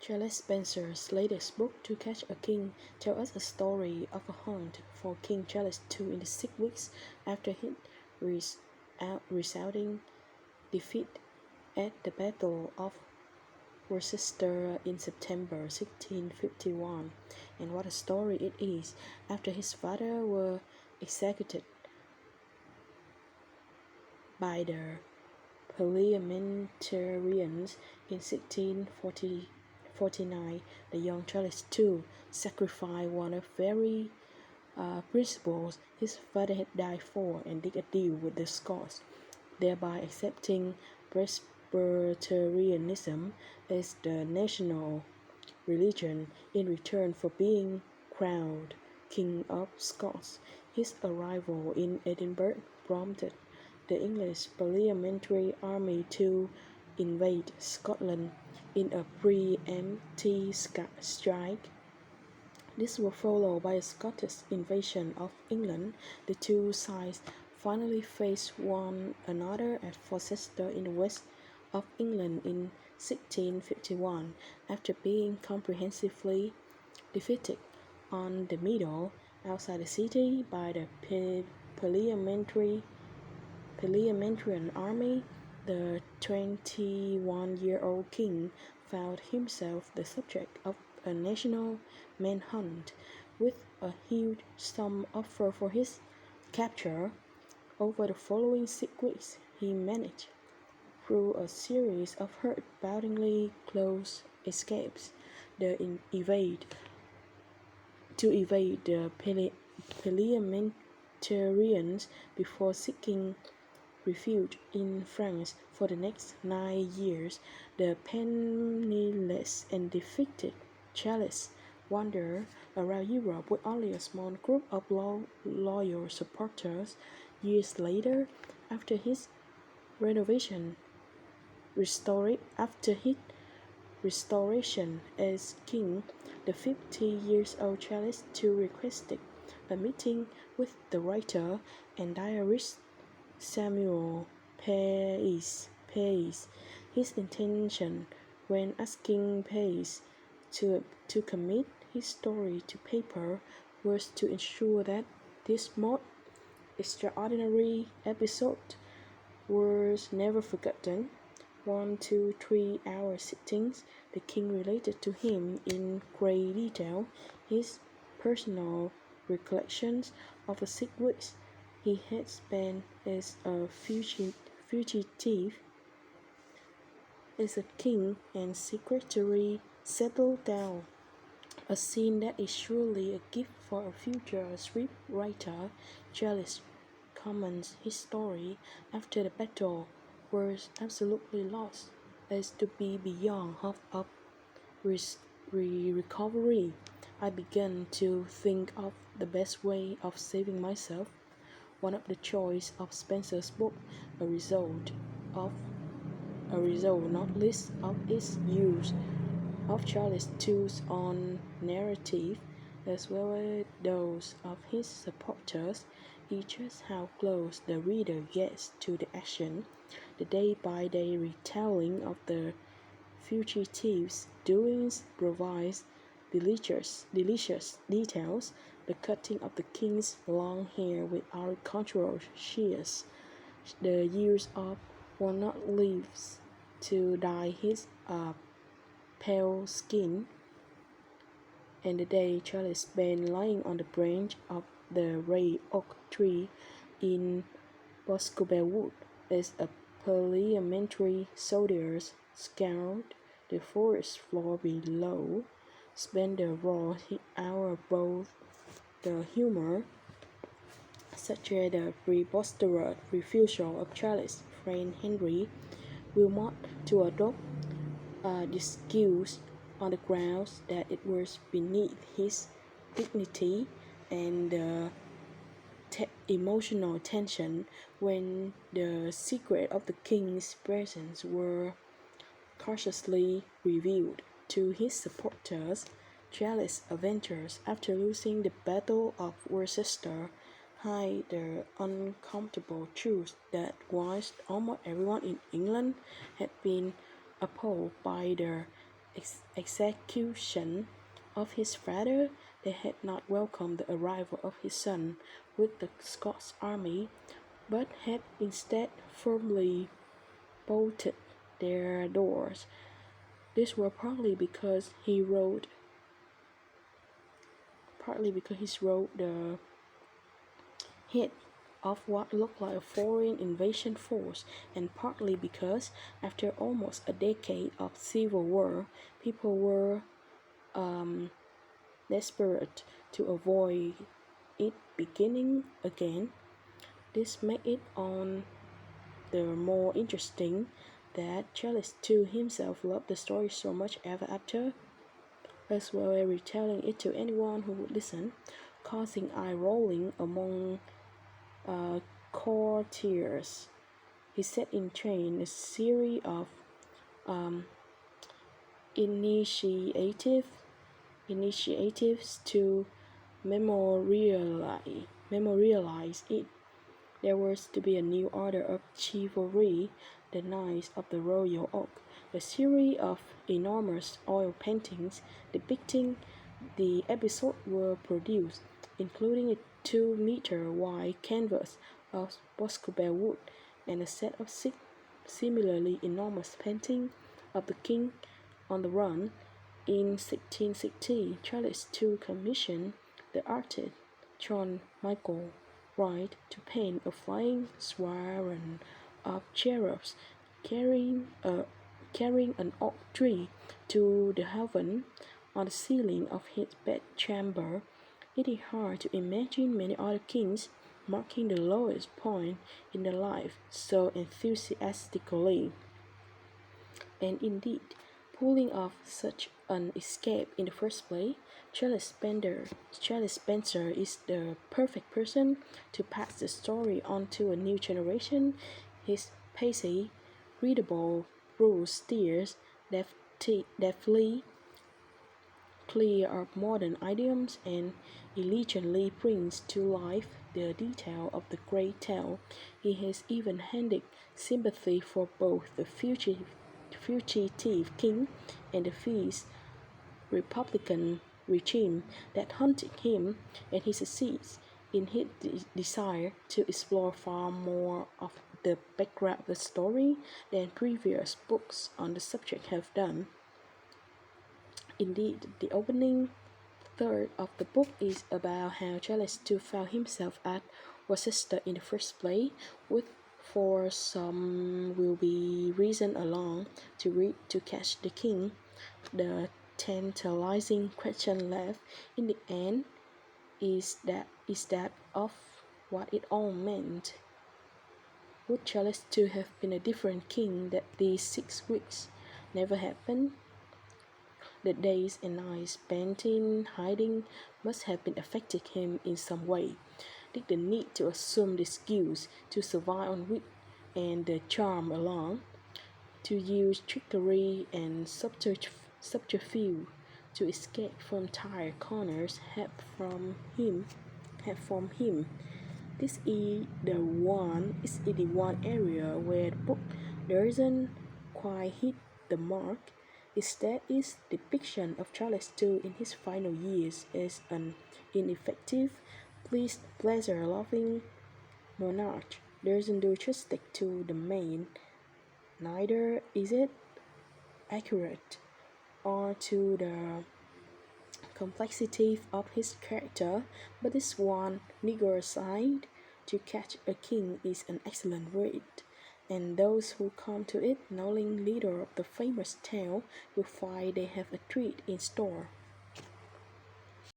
Charles Spencer's latest book, To Catch a King, tells us a story of a hunt for King Charles II in the 6 weeks after his resounding defeat at the Battle of Worcester in September 1651. And what a story it is! After his father was executed by the parliamentarians in 1649, the young Charles II sacrificed one of the very principles his father had died for and did a deal with the Scots, thereby accepting Presbyterianism as the national religion in return for being crowned King of Scots. His arrival in Edinburgh prompted the English Parliamentary Army to invade Scotland in a pre-emptive strike. This was followed by a Scottish invasion of England. The two sides finally faced one another at Worcester in the west of England in 1651. After being comprehensively defeated on the Meadow outside the city by the Parliamentarian army, the 21-year-old king found himself the subject of a national manhunt, with a huge sum offered for his capture. Over the following 6 weeks, he managed, through a series of heart-poundingly close escapes, to evade the Parliamentarians before seeking refuge in France for the next 9 years. The penniless and defeated Charles wandered around Europe with only a small group of loyal supporters. Years later, after his restoration as king, the 50-year-old Charles II requested a meeting with the writer and diarist Samuel Pepys. His intention when asking Pepys to commit his story to paper was to ensure that this most extraordinary episode was never forgotten. 1 to 3 hour sittings, the king related to him in great detail his personal recollections of the 6 weeks he had spent as a fugitive, as a king and secretary settled down, a scene that is surely a gift for a future scriptwriter. Charles comments his story after the battle was absolutely lost as to be beyond hope of recovery. I began to think of the best way of saving myself. One of the choice of Spencer's book, a result not least of its use of Charles II's own narrative, as well as those of his supporters, illustrates how close the reader gets to the action. The day-by-day retelling of the fugitive's doings provides delicious details. The cutting of the king's long hair with agricultural shears, the use of walnut leaves to dye his pale skin, and the day Charles spent lying on the branch of the red oak tree in Boscobel Wood as a parliamentary soldiers scoured the forest floor below, spent the raw hour both the humor, such as the preposterous refusal of Charles' friend Henry Wilmot to adopt a disguise on the grounds that it was beneath his dignity, and the emotional tension when the secret of the king's presence were cautiously revealed to his supporters. Charles' adventures after losing the Battle of Worcester hide the uncomfortable truth that whilst almost everyone in England had been appalled by the execution of his father, they had not welcomed the arrival of his son with the Scots army, but had instead firmly bolted their doors. This were partly because he rode the head of what looked like a foreign invasion force, and partly because, after almost a decade of civil war, people were desperate to avoid it beginning again. This made it on the more interesting that Charles too himself loved the story so much ever after, as well as retelling it to anyone who would listen, causing eye-rolling among courtiers. He set in train a series of um, initiatives to memorialize it. There was to be a new order of chivalry, the Knights of the Royal Oak. A series of enormous oil paintings depicting the episode were produced, including a 2-meter wide canvas of Boscobel wood and a set of 6 similarly enormous paintings of the king on the run. In 1660, Charles II commissioned the artist John Michael Wright to paint a flying swarm of cherubs carrying an oak tree to the heaven on the ceiling of his bedchamber. It is hard to imagine many other kings marking the lowest point in their life so enthusiastically. And indeed, pulling off such an escape in the first place, Charles Spencer is the perfect person to pass the story on to a new generation. His pacey, readable prose steers deftly clear of modern idioms and elegantly brings to life the detail of the great tale. He has even handed sympathy for both the fugitive king and the fierce Republican regime that hunted him, and he succeeds in his desire to explore far more of the background of the story than previous books on the subject have done. Indeed, the opening third of the book is about how Charles II found himself at Worcester in the first place, with for some will be reason along to read to catch the king. The tantalizing question left in the end is that of what it all meant. Would Charles II have been a different king that these 6 weeks never happened? The days and nights spent in hiding must have been affecting him in some way. Did the need to assume the skills to survive on wit and the charm alone, to use trickery and subterfuge to escape from tight corners had from him. This is the one area where the book doesn't quite hit the mark. Instead, its depiction of Charles II in his final years as an ineffective, pleasure-loving monarch doesn't do justice to the main. Neither is it accurate or to the complexity of his character, but this one nigger side to catch a king is an excellent read, and those who come to it knowing little of the famous tale will find they have a treat in store.